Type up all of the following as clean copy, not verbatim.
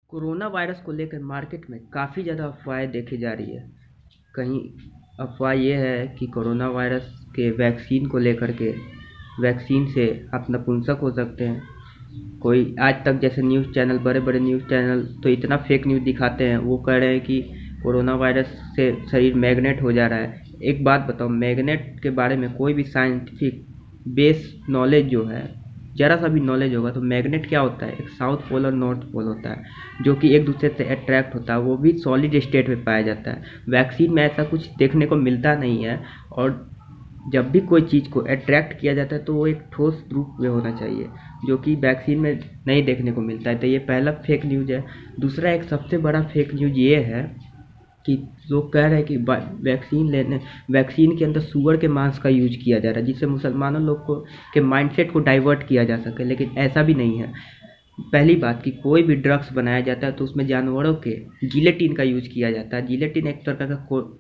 Corona virus को लेकर market में काफ़ी ज़्यादा अफवाहें देखी जा रही है। कहीं अफवाह ये है कि कोरोना वायरस के वैक्सीन को लेकर के वैक्सीन से आप नपुंसक हो सकते हैं। कोई आज तक जैसे न्यूज़ चैनल, बड़े बड़े न्यूज़ चैनल तो इतना फेक न्यूज़ दिखाते हैं, वो कह रहे हैं कि कोरोना वायरस से शरीर मैग्नेट हो जा रहा है। एक बात बताओ, मैग्नेट के बारे में कोई भी साइंटिफिक बेस नॉलेज जो है, ज़रा सा भी नॉलेज होगा तो मैग्नेट क्या होता है, एक साउथ पोल और नॉर्थ पोल होता है जो कि एक दूसरे से अट्रैक्ट होता है, वो भी सॉलिड स्टेट में पाया जाता है। वैक्सीन में ऐसा कुछ देखने को मिलता नहीं है। और जब भी कोई चीज़ को अट्रैक्ट किया जाता है तो वो एक ठोस रूप में होना चाहिए, जो कि वैक्सीन में नहीं देखने को मिलता है। तो ये पहला फेक न्यूज़ है। दूसरा एक सबसे बड़ा फेक न्यूज़ ये है कि लोग कह रहे हैं कि वैक्सीन के अंदर सूअर के मांस का यूज किया जा रहा है, जिससे मुसलमानों लोग को के माइंडसेट को डाइवर्ट किया जा सके, लेकिन ऐसा भी नहीं है। पहली बात कि कोई भी ड्रग्स बनाया जाता है तो उसमें जानवरों के जिलेटिन का यूज किया जाता है। जिलेटिन एक प्रकार का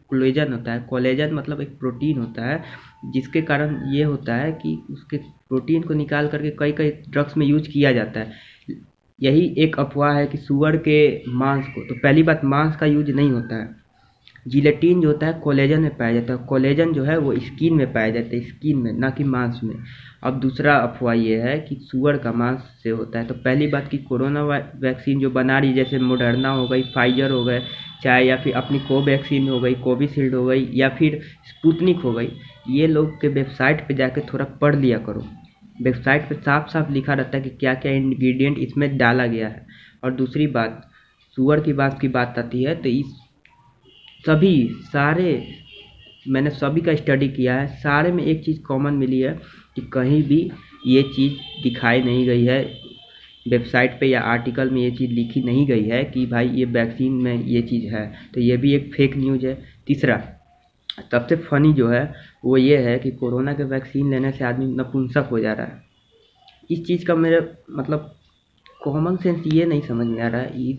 कोलेजन होता है। कोलेजन मतलब एक प्रोटीन होता है, जिसके कारण ये होता है कि उसके प्रोटीन को निकाल करके कई कई ड्रग्स में यूज किया जाता है। यही एक अफवाह है कि सूअर के मांस को, तो पहली बात मांस का यूज नहीं होता है। जिलेटिन जो होता है कोलेजन में पाया जाता है। कोलेजन जो है वो स्किन में पाया जाता है, स्किन में, ना कि मांस में। अब दूसरा अफवाह ये है कि सूअर का मांस से होता है। तो पहली बात कि कोरोना वैक्सीन जो बना रही, जैसे मोडर्ना हो गई, फाइजर हो गए, चाहे या फिर अपनी कोवैक्सीन हो गई, कोविशील्ड हो गई, या फिर स्पुतनिक हो गई, ये लोग के वेबसाइट पे जाके थोड़ा पढ़ लिया करो। वेबसाइट पे साफ साफ लिखा रहता है कि क्या क्या इंग्रेडिएंट इसमें डाला गया है। और दूसरी बात, सूअर की बात आती है तो इस सभी सारे मैंने सभी का स्टडी किया है, सारे में एक चीज़ कॉमन मिली है कि कहीं भी ये चीज़ दिखाई नहीं गई है, वेबसाइट पे या आर्टिकल में ये चीज़ लिखी नहीं गई है कि भाई ये वैक्सीन में ये चीज़ है। तो ये भी एक फेक न्यूज़ है। तीसरा सबसे फनी जो है वो ये है कि कोरोना के वैक्सीन लेने से आदमी नपुंसक हो जा रहा है। इस चीज़ का मेरे मतलब कॉमन सेंस ये नहीं समझ में आ रहा है।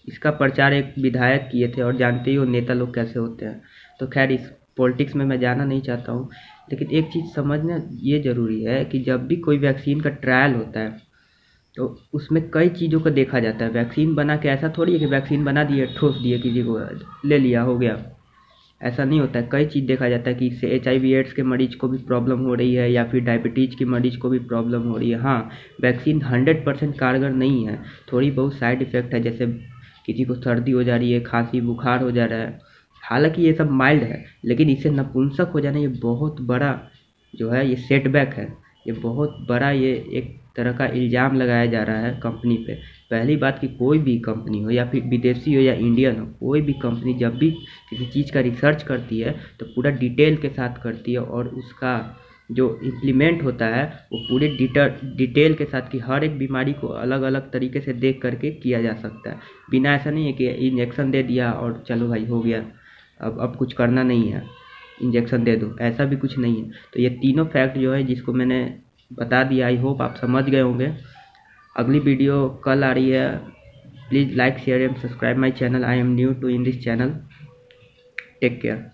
इसका प्रचार एक विधायक किए थे, और जानते ही हो नेता लोग कैसे होते हैं। तो खैर, इस पॉलिटिक्स में मैं जाना नहीं चाहता हूँ, लेकिन एक चीज़ समझना ये ज़रूरी है कि जब भी कोई वैक्सीन का ट्रायल होता है तो उसमें कई चीज़ों को देखा जाता है। वैक्सीन बना के ऐसा थोड़ी है कि वैक्सीन बना दिए, ठोस दिए, किसी को ले लिया हो गया, ऐसा नहीं होता है। कई चीज़ देखा जाता है कि इससे HIV एड्स के मरीज को भी प्रॉब्लम हो रही है, या फिर डायबिटीज़ के मरीज को भी प्रॉब्लम हो रही है। हाँ, वैक्सीन 100% कारगर नहीं है, थोड़ी बहुत साइड इफ़ेक्ट है, जैसे किसी को सर्दी हो जा रही है, खांसी बुखार हो जा रहा है। हालांकि ये सब माइल्ड है, लेकिन इससे नपुंसक हो जाना ये बहुत बड़ा जो है, ये सेटबैक है। ये बहुत बड़ा, ये एक तरह का इल्ज़ाम लगाया जा रहा है कंपनी पे। पहली बात कि कोई भी कंपनी हो, या फिर विदेशी हो या इंडियन हो, कोई भी कंपनी जब भी किसी चीज़ का रिसर्च करती है तो पूरा डिटेल के साथ करती है, और उसका जो इम्प्लीमेंट होता है वो पूरे डिटेल के साथ, कि हर एक बीमारी को अलग अलग तरीके से देख करके किया जा सकता है। बिना ऐसा नहीं है कि इंजेक्शन दे दिया और चलो भाई हो गया, अब कुछ करना नहीं है, इंजेक्शन दे दो, ऐसा भी कुछ नहीं है। तो ये तीनों फैक्ट जो है जिसको मैंने बता दिया, आई होप आप समझ गए होंगे। अगली वीडियो कल आ रही है। Please like, share and subscribe my channel. I am new to in this channel. Take care.